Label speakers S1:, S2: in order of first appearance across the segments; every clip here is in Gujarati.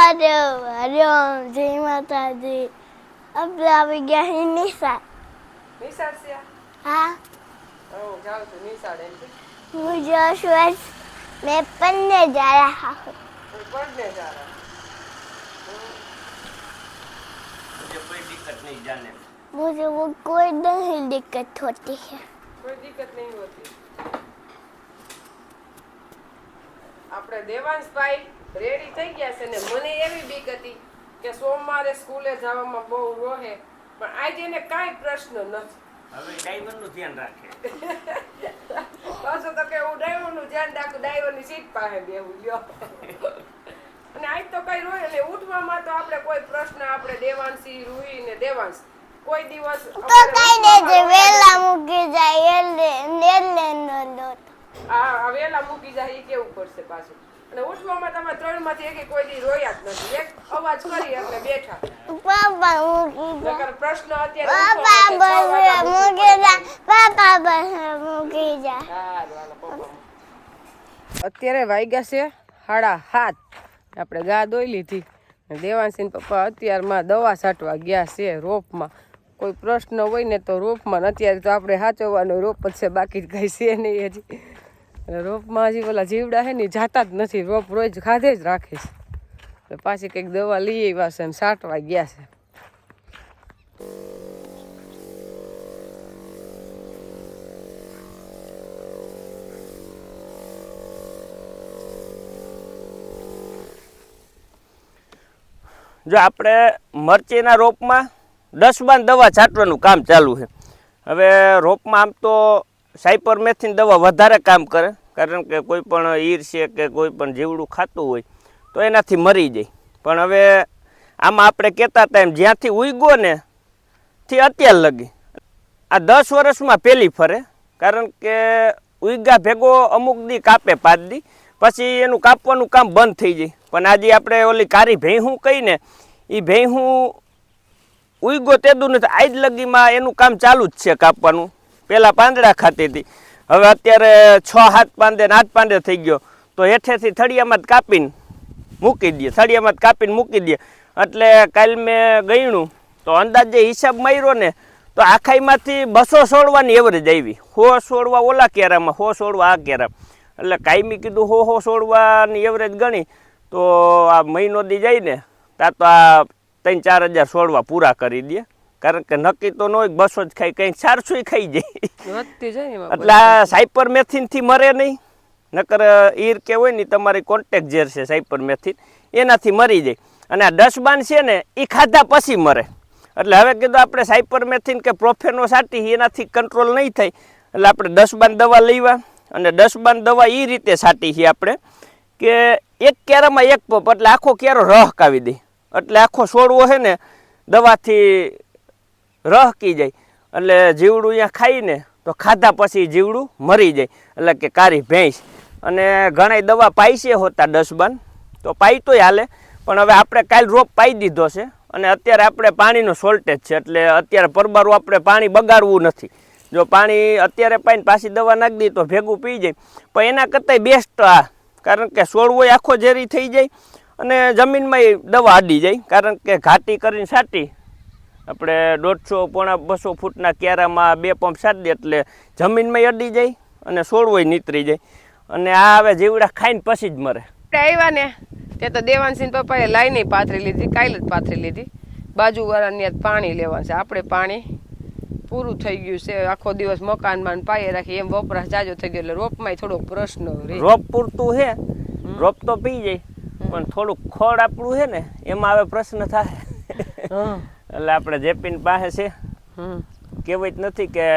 S1: હરિઓમ જય માતાજી. આપણે આવી ગયા હી નિશાળ.
S2: નિશાળ છે?
S1: હા.
S2: હું જાઉં છું નિશાળ એમ કે?
S1: હું જાઉં છું मैं पढ़ने जा रहा हूँ.
S2: पढ़ने जा रहा
S3: मुझे कोई दिक्कत नहीं जाने में.
S1: मुझे वो कोई नहीं दिक्कत होती है.
S2: कोई दिक्कत नहीं होती. આપણે દેવાંશભાઈ રેડી થઈ ગયા છે ને મને એવી બીક હતી કે સોમવારે સ્કૂલે જવામાં બહુ રોહે પણ આજે એને કાંઈ પ્રશ્ન નથી.
S3: હવે ડ્રાઈવરનું ધ્યાન રાખે.
S2: પાછો તો કે હું ડ્રાઈવરનું ધ્યાન રાખું, ડ્રાઈવરની સીટ પાસે બેહું લ્યો. અને આજ તો કઈ રોય એટલે ઉઠવામાં તો આપણે કોઈ પ્રશ્ન આપણે દેવાંશી રૂહી ને દેવાંશ કોઈ દિવસ
S1: તો કઈ દેજે વેલા મૂકી જાય એટલે નો
S2: આ વેલા મૂકી જાય એ કેવું પડશે પાછું. અને ઉઠવામાં તમે ત્રણમાંથી એકે કોઈ દી રોયા જ નથી. એક અવાજ કરી એટલે બેઠા.
S1: પાપા મૂકી
S2: નકર પ્રશ્ન
S1: પાપા મૂકી જા પાપા મૂકી જા.
S2: અત્યારે વાગ્યા છે 7:30. આપણે ગા દોઈ લીધી. દેવાંશી પપ્પા અત્યારમાં દવા છાંટવા ગયા છે રોપમાં. કોઈ પ્રશ્ન હોય ને તો રોપમાં, અત્યારે તો આપણે સાચવવાનો રોપ જ છે, બાકી કઈ છે નહીં હજી. રોપમાં હજી પેલા જીવડા છે ને જાતા જ નથી, રોપ રોજ ખાધે જ રાખે છે. એટલે પાછી કંઈક દવા લઈ આવ્યા છે અને છાંટવા ગયા છે.
S3: જો આપણે મરચીના રોપમાં 10 બાર દવા છાંટવાનું કામ ચાલુ છે. હવે રોપમાં આમ તો સાયપરમેથિન દવા વધારે કામ કરે, કારણ કે કોઈ પણ ઈર છે કે કોઈ પણ જીવડું ખાતું હોય તો એનાથી મરી જાય. પણ હવે આમાં આપણે કહેતા હતા એમ જ્યાંથી ઉગ્યો ને થી અત્યાર લગી આ 10 વર્ષમાં પહેલી ફરે, કારણ કે ઉગ્યા ભેગો અમુક દી કાપે 5 દી, પછી એનું કાપવાનું કામ બંધ થઈ જાય. પણ આજે આપણે ઓલી કારી ભેંહું કહીને એ ભેંહું ઉગ્યો તેદું નથી, આજ લગીમાં એનું કામ ચાલુ જ છે કાપવાનું. પહેલાં પાંદડા ખાતી હતી, હવે અત્યારે 6-7 પાંદે 8 પાંદે થઈ ગયો, તો હેઠેથી થળિયામાં જ કાપીને મૂકી દઈએ, થળિયામાં જ કાપીને મૂકી દઈએ. એટલે કાલ મેં ગણ્યું તો અંદાજે હિસાબ માર્યો ને તો આખાઈમાંથી 200 છોડવાની એવરેજ આવી. 100 છોડવા ઓલા કેરામાં, 100 છોડવા આ કેરામાં. એટલે કાયમી કીધું 100 છોડવાની એવરેજ ગણી તો આ મહિનો દી જાય ને ત્યાં તો આ 3-4 હજાર છોડવા પૂરા કરી દે. કારણ કે નક્કી તો ન હોય 200 જ ખાઈ, કંઈ 400 ખાઈ જાય. એટલે આ સાયપરમેથિનથી મરે નહીં, નકર ઈર કે હોય ને તમારી કોન્ટેક્ટ ઝેર છે સાયપરમેથિન, એનાથી મરી જાય. અને આ 10 બાન છે ને એ ખાધા પછી મરે. એટલે હવે કીધું આપણે સાયપરમેથિન કે પ્રોફેનો છાંટી એનાથી કંટ્રોલ નહીં થાય, એટલે આપણે 10 બાન દવા લેવા. અને 10 બાન દવા એ રીતે છાંટી છે આપણે કે એક કેરામાં 1 પંપ, એટલે આખો કેરો રહકાવી દે. એટલે આખો છોડવો છે ને દવાથી રહકી જાય. એટલે જીવડું અહીંયા ખાઈને તો ખાધા પછી જીવડું મરી જાય. એટલે કે કારી ભેંસ. અને ઘણા દવા પાઈ છે હોતા 10 બાન, તો પાઈ તોય હાલે. પણ હવે આપણે કાલ રોપ પાઈ દીધો છે અને અત્યારે આપણે પાણીનો શોર્ટેજ છે, એટલે અત્યારે પરબારું આપણે પાણી બગાડવું નથી. જો પાણી અત્યારે પાઈને પાછી દવા નાખી દઈએ તો ભેગું પી જાય. પણ એના કરતાંય બેસ્ટ આ, કારણ કે છોડવો આખો ઝેરી થઈ જાય અને જમીનમાં દવા અડી જાય. કારણ કે ઘાટી કરીને છાંટી આપણે 150-200 ફૂટના ક્યારામાં 2 પંપ છાંટી દે એટલે જમીનમાં અડી જાય અને છોડવોય નીતરી જાય. અને આ હવે જીવડા ખાઈને પછી જ મરે.
S2: આવ્યા ને તે તો દેવાંશી પપ્પાએ લાઈને પાથરી લીધી, કાલ જ પાથરી લીધી. બાજુવાળાની પાણી લેવાનું છે. આપણે પાણી પૂરું થઈ ગયું છે, આખો દિવસ મકાનમાં પાયે રાખી એમ વપરાશ જાજો થઈ ગયો. એટલે રોપમાં થોડોક પ્રશ્ન રહે.
S3: રોપ પૂરતું છે, રોપ તો પી જાય, પણ થોડુંક ખોળ આપણું છે ને એમાં હવે પ્રશ્ન થાય. એટલે આપણે જેપીન પાસે છે, કહેવત નથી કે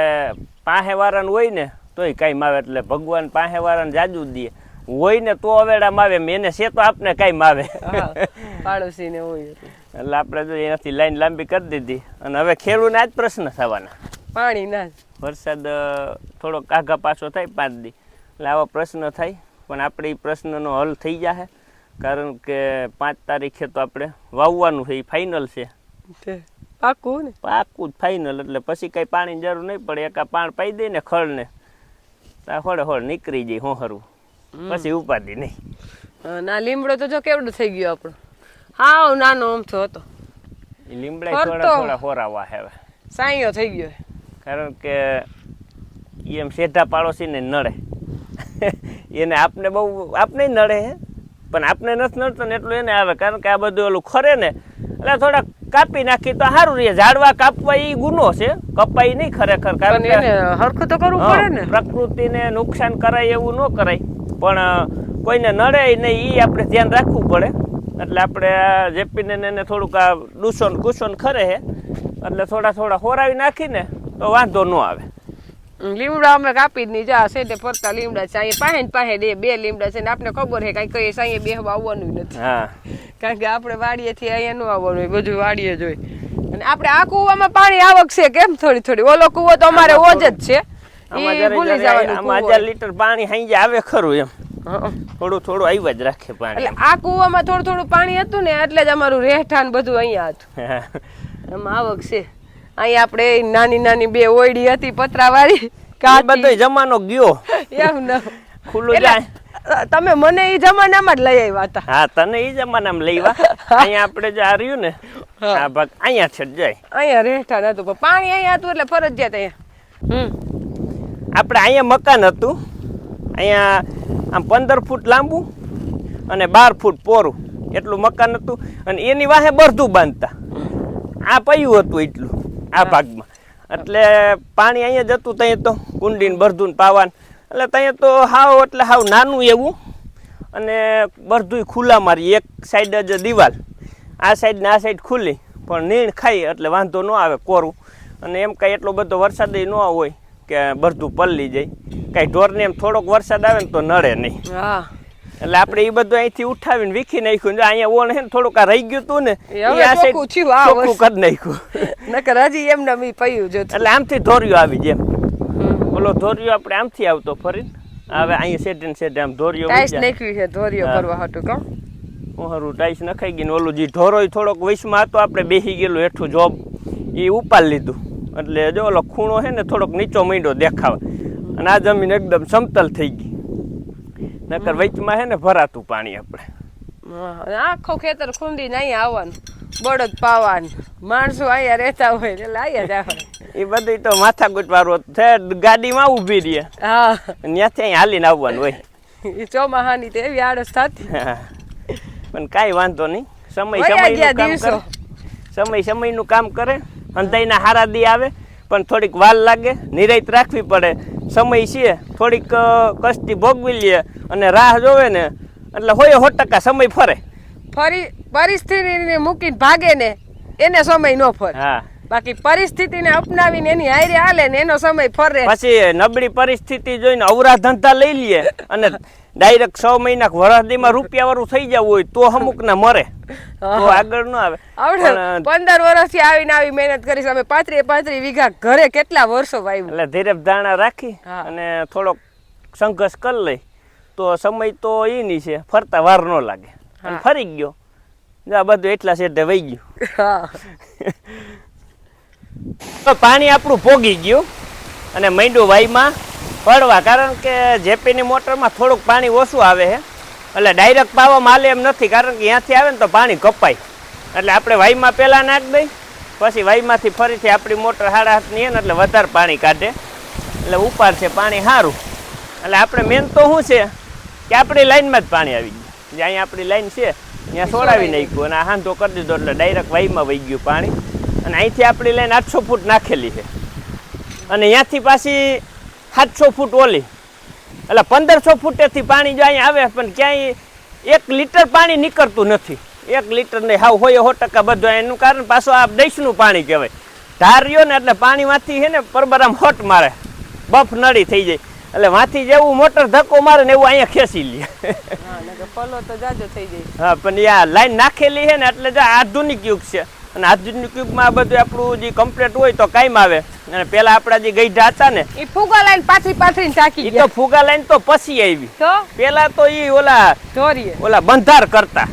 S3: પાસે વાળાનું હોય ને તોય કાંઈ આવે. એટલે ભગવાન પાસે વાળાને જાજુ જ દે, હોય ને તો અવેડામાં આવે, એને છે તો આપણે કાંઈ આવે.
S2: પાડોશી ને હોય
S3: એટલે આપણે જો એનાથી લાઈન લાંબી કરી દીધી. અને હવે ખેડૂને આ જ પ્રશ્ન થવાના,
S2: પાણી ના.
S3: વરસાદ થોડોક આઘા પાછો થાય 5 દી એટલે આવા પ્રશ્ન થાય. પણ આપણે એ પ્રશ્નનો હલ થઈ જશે, કારણ કે 5 તારીખે તો આપણે વાવવાનું છે, એ ફાઇનલ છે.
S2: પાકું ને?
S3: પાકું જ ફાઇનલ. એટલે પછી કઈ પાણીની જરૂર નહીં પડે, એકા પાણ પાઈ દે ને ખળને હોળે હોળ નીકળી જાય. હું હરવું પછી ઉપાધિ નહીં.
S2: ના લીમડો તો જો કેવડો થઈ ગયો આપણો, હાવ નાનો અમથો હતો.
S3: લીમડા
S2: ફરતો.
S3: થોડા થોડા હોરાવા હે હવે.
S2: સાંયો થઈ ગયો.
S3: કારણ કે ઈ એમ શેઢા પાડોશીને નડે. એને આપને નડે હે, પણ આપને નથી નડતો ને એટલું એને આવે. કારણ કે આ બધું ઓલું ખરે ને એટલે થોડા કાપી નાખી તો સારું રહે. ઝાડવા કાપવા એ ગુનો છે, કપાઈ નહીં ખરેખર. કારણ
S2: પણ
S3: કે
S2: એને હરખું તો કરવું પડે ને.
S3: પ્રકૃતિને નુકસાન કરાય એવું ન કરાય, પણ કોઈને નડે નહીં એ આપણે ધ્યાન રાખવું પડે. એટલે આપણે જેપીને એને થોડુંક આ દૂષણ કુષણ ખરે છે એટલે થોડા થોડા હોરાવી નાખીને તો વાંધો ન આવે.
S2: લીમડા અમે કાપી જ નહીં. જા સેટે ફરતા લીમડા છે અહીંયા પાસે દે 2 લીમડા છે ને આપણે ખબર છે કાંઈ કઈ સાંયે બેહવા આવવાનું નથી.
S3: હા,
S2: કારણ કે આપણે વાડીએથી અહીંયા ન આવવાનું હોય, બધું વાડીએ જ હોય. અને આપણે આ કૂવામાં પાણી આવક છે કેમ થોડી થોડી. ઓલો કૂવો તો અમારે ઓજ જ છે, એ ભૂલી જવાનું.
S3: આમાં 1000 લીટર પાણી હાંજે આવે ખરું એમ, થોડું થોડું આવ્યા જ રાખે પાણી.
S2: એટલે આ કૂવામાં થોડું થોડું પાણી હતું ને એટલે જ અમારું રહેઠાણ બધું અહીંયા હતું. એમાં આવક છે. અહીંયા આપણે નાની નાની 2 ઓયડી હતી પતરાવાળી,
S3: બધો જમાનો ગયો
S2: એમ ન
S3: ખુલ્લું જાય.
S2: તમે મને એ જમાનામાં જ લઈ આવ્યા હતા.
S3: હા, તને એ જમાનામાં લઈ આવ્યા. અહીંયા આપણે જે આ રહ્યું ને આ ભાગ અહીંયા છે જાય.
S2: અહીંયા રહેઠાણ હતું પણ પાણી અહીંયા હતું એટલે ફરજિયાત અહીંયા.
S3: આપણે અહીંયા મકાન હતું. અહીંયા આમ 15 ફૂટ લાંબુ અને 12 ફૂટ પોરું એટલું મકાન હતું. અને એની વાહે બરધું બાંધતા. આ પયું હતું એટલું આ ભાગમાં. એટલે પાણી અહીંયા જતું ત્યાં તો કુંડીને બરધું પાવાનું. એટલે ત્યાં તો હાવ નાનું એવું. અને બરધું ખુલ્લા મારી, એક સાઈડ જ દિવાલ, આ સાઈડ ને આ સાઈડ ખુલ્લી. પણ નીણ ખાઈ એટલે વાંધો ન આવે કોરું. અને એમ કાંઈ એટલો બધો વરસાદ ન હોય કે બરધું પલળી જાય. કાંઈ ઢોરને એમ થોડોક વરસાદ આવે ને તો નડે નહીં. એટલે આપણે એ બધું અહીંથી ઉઠાવીને વીખી નાખ્યું. અહીંયા ઓણ છે ને થોડુંક આ રહી ગયું હતું ને આ સાઈડ ચોખ્ખું કરી નાખ્યું.
S2: નકર હજી એમને મી પયું જ. એટલે
S3: આમથી ધોરિયો આવી જેમ ઓલો ધોરિયો આપણે આમથી આવતો ફરીને હવે અહીંયા સેટે આમ ધોરિયો
S2: ટાઈસ નાખ્યું છે ધોરિયો કરવા હતું. કહું
S3: હું ટાઈસ નખાઈ ગઈ ને ઓલું જે ઢોરો થોડોક વયસમાં હતો આપણે બેસી ગયેલું હેઠું જોબ એ ઉપાડ લીધું. એટલે જો ઓલો ખૂણો છે ને થોડોક નીચો મીંડો દેખાવા. અને આ જમીન એકદમ સમતલ થઈ ગઈ. નકર વચમાં છે ને ભરાતું પાણી. આપણે
S2: આખો ખેતર ખૂંદીને અહીંયા આવવાનું, બળદ પાવાનું, માણસો અહીંયા રહેતા હોય એટલે અહીંયા જ આવે.
S3: એ બધું તો માથાકૂટ વાળું ગાડીમાં ઊભી રહે.
S2: હા,
S3: ત્યાંથી અહીં હાલીને આવવાનું હોય.
S2: એ ચોમાહાની તો એવી આળસ થતી.
S3: પણ કાંઈ વાંધો નહીં. સમયનું કામ કરે. અંધાઈના હારા દી આવે પણ થોડીક વાર લાગે, નિરાંત રાખવી પડે. સમય છે થોડીક કષ્ટી ભોગવી લે અને રાહ જોવે ને એટલે હોય 100% સમય ફરે.
S2: ફરી પરિસ્થિતિને મૂકીને ભાગે ને એને સમય ન ફરે.
S3: હા,
S2: બાકી પરિસ્થિતિને અપનાવીને એની હારે હાલે ને એનો સમય ફરે.
S3: પછી નબળી પરિસ્થિતિ જોઈને અવરા ધંધા લઈ લઈએ અને ડાયરેક્ટ 6 મહિના વરસદીમાં રૂપિયા વાળું થઈ જવું હોય તો અમુક ના મરે, તો આગળ ન આવે.
S2: આપણે 15 વર્ષથી આવી મહેનત કરી. અમે 35 વીઘા ઘરે કેટલા વર્ષો વાવ્યું.
S3: એટલે ધીરે ધારણા રાખી અને થોડોક સંઘર્ષ કરી લઈ તો સમય તો એની છે, ફરતા વાર ન લાગે. ફરી ગયો જા બધું એટલા સેટે વહી ગયું. પાણી આપણું પોગી ગયું અને માંડ્યું વાઈમાં પડવા. કારણ કે જેપીની મોટરમાં થોડુંક પાણી ઓછું આવે છે એટલે ડાયરેક્ટ પાવામાં હાલે એમ નથી. કારણ કે ત્યાંથી આવે ને તો પાણી કપાય. એટલે આપણે વાઈમાં પહેલાં નાખી દઈ, પછી વાઈમાંથી ફરીથી આપણી મોટર 8.5ની ને એટલે વધારે પાણી કાઢે એટલે ઉપાડ છે પાણી સારું. એટલે આપણે મેન તો શું છે કે આપણી લાઈનમાં જ પાણી આવી ગયું. જે અહીંયા આપણી લાઈન છે ત્યાં છોડાવી નાખ્યું અને હાંધો કરી દીધો એટલે ડાયરેક્ટ વાઈમાં વહી ગયું પાણી. અને અહીંથી આપણી લાઈન 800 ફૂટ નાખેલી છે અને ત્યાંથી પાછી 700 ફૂટ ઓલી એટલે 1500 ફૂટેથી પાણી જો અહીંયા આવે પણ ક્યાંય 1 લીટર પાણી નીકળતું નથી. 1 લીટર નહીં, હાવ 100% બધું. એનું કારણ પાછું આ દઈશનું પાણી કહેવાય. ધાર રહ્યો ને એટલે પાણીમાંથી છે ને પરબરામ હોટ મારે, બફ નળી થઈ જાય. એટલે વાંથી જેવું મોટર ધક્કો મારે ને એવું અહીંયા ખેંચી લે.
S2: ફલો તો જાજો થઈ જાય.
S3: હા, પણ આ લાઈન નાખેલી છે ને એટલે જો આધુનિક યુગ છે. અને આધુનિક યુગમાં આ બધું આપણું જે કમ્પ્લીટ હોય તો કાયમ આવે. અને પેલા આપણા જે ગઈઢા હતા ને
S2: એ ફુગા લાઈન પાથરીને ચાકી
S3: એ તો ફુગા લાઈન તો પછી આવી.
S2: તો
S3: પેલા તો એ ઓલા બંધાર કરતા,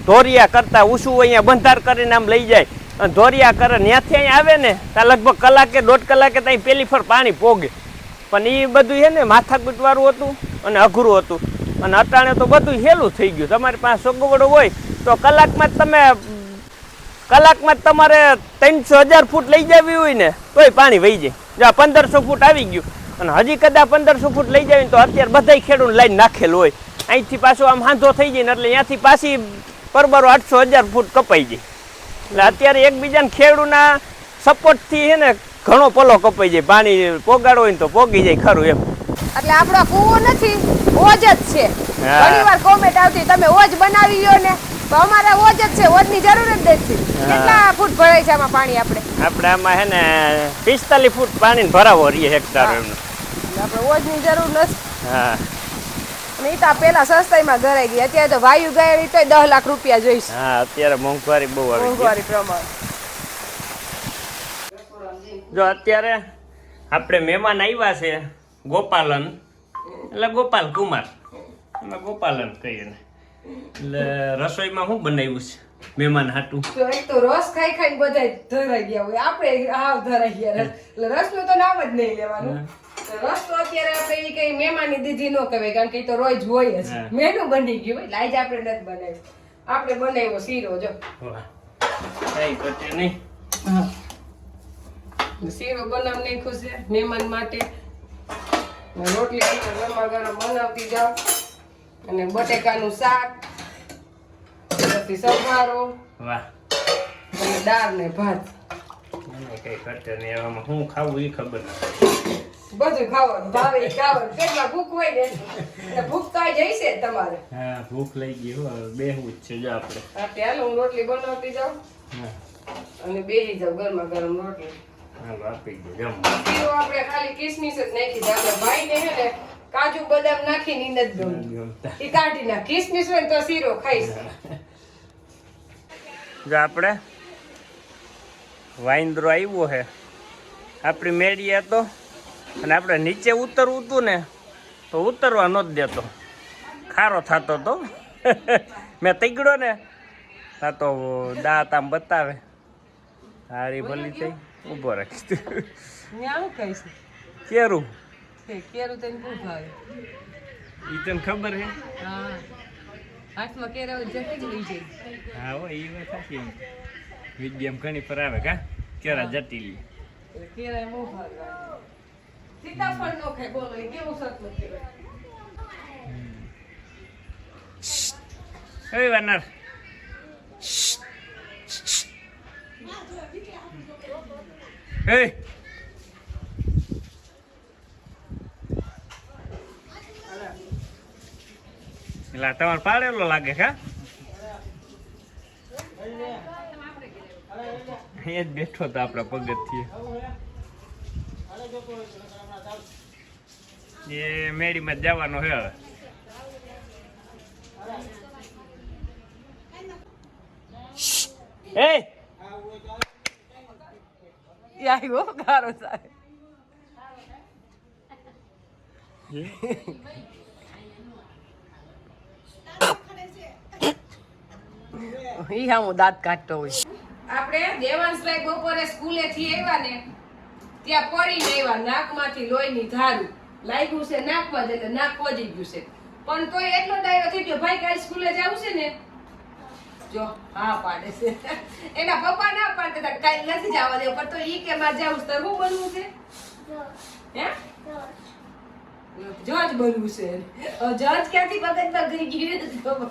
S3: ધોરિયા કરતા. ઉસું અહીંયા બંધાર કરીને આમ લઈ જાય અને ધોરિયા કરે. ત્યાંથી અહીંયા આવે ને ત્યાં લગભગ કલાકે 1.5 કલાકે ત્યાં પેલી ફર પાણી પોગે. પણ એ બધું છે ને માથાકૂટ વાળું હતું અને અઘરું હતું. અને અટાણે તો બધું હેલું થઈ ગયું. તમારી પાસે સગવડો હોય તો કલાકમાં જ તમારે 300,000 ફૂટ લઈ જવી હોય ને તોય પાણી વહી જાય. જો 1500 ફૂટ આવી ગયું અને હજી કદાચ 1500 ફૂટ લઈ જાય તો અત્યારે બધાય ખેડૂત લાઈન નાખેલું હોય. અહીંથી પાછું આમ હાંધો થઈ જાય ને એટલે ત્યાંથી પાછી પરબરો 800,000 ફૂટ કપાઈ જાય. એટલે અત્યારે એકબીજાને ખેડૂતના સપોર્ટથી છે ને ઘણો પલો કપાઈ જાય. પાણી પોગાડો હોય ને તો પોગી જાય ખરું એમ.
S2: એટલે આપણો કૂવો નથી, ઓજ જ છે. ઘણીવાર કોમેન્ટ આવતી તમે ઓજ બનાવી લ્યો ને, તો અમારે ઓજ જ છે, ઓજની જરૂર જ નથી. કેટલા ફૂટ ભરાય છે આમાં પાણી? આપણે
S3: આમાં હે ને 45 ફૂટ પાણી ભરાવો રહીએ હેક્ટર એમનો.
S2: આપણે ઓજની જરૂર નથી.
S3: હા,
S2: અને ઈ તો પેલા સસ્તાઈમાં ઘરાઈ ગઈ. અત્યારે તો વાયુ ગાય તો 10 લાખ રૂપિયા જોઈશે.
S3: હા, અત્યારે મોંઘવારી બહુ આવી ગઈ.
S2: મોંઘવારી પ્રમાણે
S3: જો અત્યારે આપણે મહેમાન આવ્યા છે ગોપાલન, એટલે ગોપાલ કુમાર, અમે ગોપાલન કહીએ ને. એટલે રસોઈમાં શું બનાવ્યું છે મહેમાન હાટું?
S2: તો એક તો રસ ખાઈ ખાઈને બધા ધરાઈ ગયા હોય, આપણે હાવ ધરાઈ ગયા. એટલે રસનું તો નામ જ નહીં લેવાનું. રસ તો અત્યારે આપણે ઈ કઈ મહેમાનની દીધી ન કહેવાય, કારણ કે ઈ તો રોજ હોય જ. મેનુ બની ગયું હોય, લાજ આપણે નથી બનાવ્યું. આપણે બનાવ્યો શીરો. જો
S3: કઈ ઘટે નહીં.
S2: શીરો બનાવી નાખ્યો છે મહેમાન માટે. રોટલી ગરમા ગરમ બનાવતી જાઓ. અને બટેકાનું શાક, પછી સંભારો,
S3: વાહ,
S2: અને દાળ ને ભાત.
S3: કઈ ઘટે નહીં. એવામાં શું ખાવું એ ખબર નથી.
S2: બધું ખાવાનું, ભાવે ખાવાનું. પેટમાં ભૂખ હોય ને એટલે ભૂખ તો આવી જશે તમારે.
S3: હા, ભૂખ લઈ ગઈ હો. બેહવું જ છે જો આપણે.
S2: હાલો હું રોટલી બનાવતી જાઉં અને બેસી જાઉં ગરમા ગરમ રોટલી.
S3: હાલો આપી દો જમ.
S2: શીરો આપણે ખાલી કિસમિસ જ નાખી દે. આપણે ભાઈ ને હે ને કાજુ બદામ નાખીને ઈ નથી ગમતું, ઈ કાઢી નાખ. કિસમિસ હોય ને તો શીરો ખાઈશ.
S3: જો આપણે વાંદરો આવ્યો છે આપણી મેળીએ તો, અને આપણે નીચે ઉતરવું હતું ને તો ઉતરવા નહોતો દેતો, ખારો થતો તો. મેં તગડો ને આ તો દાંત આમ બતાવે, હારી ભલી થઈ ઊભો રાખી.
S2: આવું કહીશ
S3: કેરું
S2: કેરું તને બહુ ભાવે.
S3: ઈ તને ખબર છે?
S2: હા, હાથમાં કેરા જતી જ લઈ જાય.
S3: હા હો, એ વાત સાચી. વિડીયમ ઘણી પર આવે કા કેરા જટીલી.
S2: કેરા બહુ ભાવે. સીતાફળ નો ખાય. બોલો એ કેવું સત્વ કહેવાય.
S3: એ વાનર એ એલા તમારે પાડેલો લાગે કા? એ જ બેઠો તો આપણા પગથિયે. એ મેળીમાં જવાનો છે હવે. એ
S2: આવ્યો ગારો સાહેબ. ઈ હા હું દાંત કાઢતો હોય. આપણે દેવાંશભાઈ બપોરે સ્કૂલે થી આવ્યા ને ત્યાં પડીને આવ્યા. નાકમાંથી લોહીની ધારું લાગ્યું છે નાકમાં, એટલે નાક પહોંચી ગયું છે. પણ તોય એટલો ડાયો થઈ ગયો, ભાઈ કાલ સ્કૂલે જવું છે ને? જો હા પાડે છે. એના પપ્પા ના પાડતા હતા કાલ નથી જવા દેવું, પણ તો ઈ કે મારે જવું છે. શું બનવું છે? હે જજ બનવું છે. જજ ક્યાંથી મગજમાં ગઈ ગયું નથી ખબર.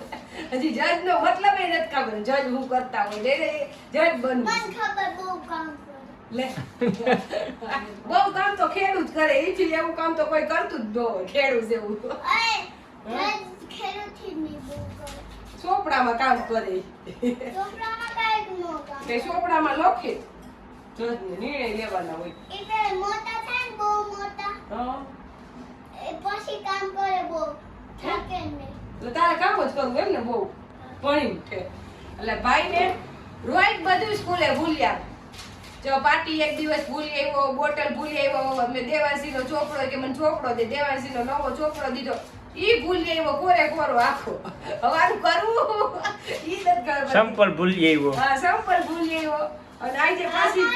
S2: હજી જજ નો મતલબ એ નથી ખબર. જજ હું કરતા હોય જજ બનવું છે. લે બહુ કામ તો ખેડૂત કરે. એથી એવું કામ તો કોઈ કરતું જ ન હોય ખેડૂત જેવું. ચોપડામાં કામ કરે. ચોપડામાં લખે નિર્ણય લેવાના હોય.
S1: પછી કામ કરે બહુ થાકે ને.
S2: એટલે તારે કામ જ કરવું એમ ને બહુ ભણી છે. એટલે ભાઈ ને રોજ બધું સ્કૂલે ભૂલ્યા. જો પાટી એક દિવસ ભૂલી આવ્યો, બોટલ ભૂલી આવ્યો. અમે દેવાંશી નો ચોપડો કે મને ચોપડો દે. દેવાંશી નો નવો ચોપડો દીધો. ઈ ભૂલી આવ્યો કોરે કોરો આખો. હવાનું કરવું ઈ નથી ખબર.
S3: સંપલ ભૂલી આવ્યો.
S2: હા, સંપલ ભૂલી આવ્યો. અને આજે પાછી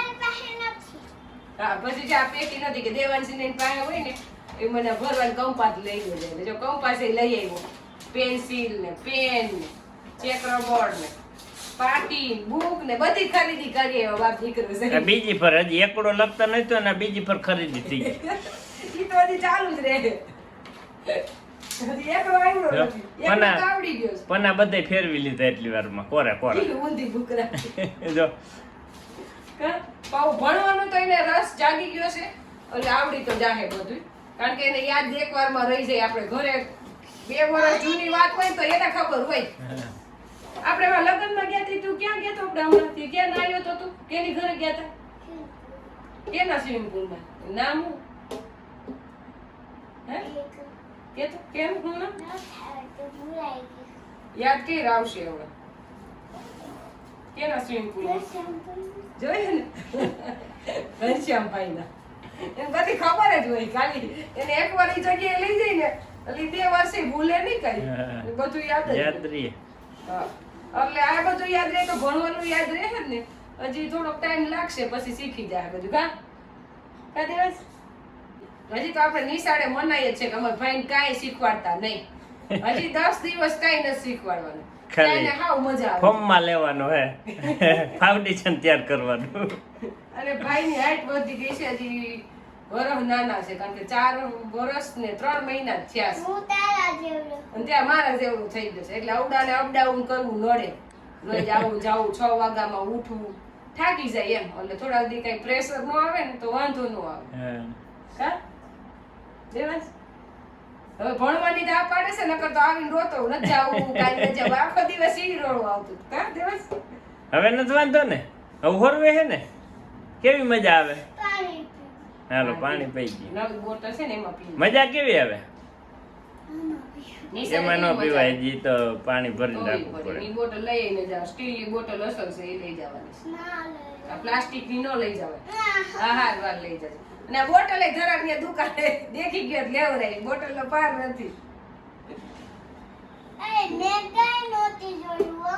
S2: હા પછી જે આ પેટી નથી કે દેવાંશી ને પાસે હોય ને એ મને ભરવાનું કંપાસ લઈ ગયો. જો કંપાસ લઈ આવ્યો, પેન્સિલ ને પેન ને ચેક રબડ ને પાટી બુક ને બધી ખરીદી કરી આવ્યો બાપ દીકરો છે
S3: આ બીજી ફર હજી એકડો લખતા નતો ને બીજી ફર ખરીદી થઈ ગઈ
S2: ઈ તો હજી ચાલુ જ રહે હજી એકડો આવ્યો નથી એકડો આવડી ગયો છે
S3: પના બધે ફેરવી લીધા એટલી વારમાં કોરે કોરે
S2: ઈ ઊંધી બુકરા
S3: જો
S2: પાઉ ભણવાનો તો એને રસ જાગી ગયો છે એટલે આવડી તો જાહે બધું કારણ કે એને યાદ એક વારમાં રહી જાય આપણે ઘરે 2 વર્ષ જૂની વાત હોય તો એને ખબર હોય આપણે એમાં લગ્નમાં ગયા હતી તું ક્યાં ગયા તો આપણે હમણાંથી ક્યાં આવ્યો તો તું કેની ઘરે ગયા હતા કેના સ્વિમિંગ પુલમાં નામ હું હે કે તો કેમ હું નામ યાદ કે આવશે હવે કેના સ્વિમિંગ પુલ જોઈએ ને ઘનશ્યામભાઈ ના એને બધી ખબર જ હોય ખાલી એને એકવાર ઈ જગ્યાએ લઈ જઈ ને એટલે 2 વર્ષે ભૂલે નહીં કઈ બધું યાદ જ
S3: રહે
S2: હા એટલે આ બધું યાદ રહે તો ભણવાનું યાદ રહે જ ને હજી થોડોક ટાઈમ લાગશે પછી શીખી જાય બધું કા દિવસ હજી તો આપણે નિશાળે મનાય જ છે કે અમારા ભાઈને કાંઈ શીખવાડતા નહીં હજી 10 દિવસ કાંઈ નથી શીખવાડવાનું
S3: ખાલી
S2: એને હાવ મજા આવે
S3: ફોર્મમાં લેવાનો હે ફાઉન્ડેશન તૈયાર કરવાનું
S2: અને ભાઈની હાઈટ વધી ગઈ છે હજી વરસ નાના છે કારણ કે 4 વર્ષ ને 3 મહિના જ થયા છે
S1: હું તારા જેવડો
S2: અને ત્યાં મારા જેવડું થઈ ગયું છે એટલે અવડાને અપડાઉન કરવું નડે રોજ આવું જાવું 6 વાગ્યામાં ઉઠવું થાકી જાય એમ એટલે થોડા દી કઈ પ્રેશર ન આવે ને તો વાંધો ન આવે કા દેવાંશ હવે ભણવાની તો આ પાડે છે નકર તો આવીને રોતો નથી આવું કાઈ ન જાવ આખો દિવસ ઈ રોડું આવતું કા દેવાંશ
S3: હવે નથી વાંધો ને હવે હોરવે હે ને કેવી મજા આવે
S1: પાણી
S3: હાલો પાણી પી ગઈ
S2: નવી બોટલ છે ને એમાં પી
S3: મજા કેવી આવે
S2: નિશાળે
S3: એમાં ન
S2: કેવી મજા
S3: પીવાય
S2: આવે?
S3: જી તો પાણી ભરીને
S2: ધોવી
S3: રાખવું
S2: પડે.
S3: પડે
S2: ઈ બોટલ લઈને જાવ સ્ટીલની બોટલ અસર છે એ લઈ જવાની છે.
S1: ના લે
S2: આ પ્લાસ્ટિકની ન લઈ જવાય હા વાર લઈ જજો અને આ બોટલ એ ધરાડની દુકાને દેખી ગયો એટલે લેવરાય બોટલ નો પાર નથી
S1: એ મેં કાંઈ નહોતી જોયું હો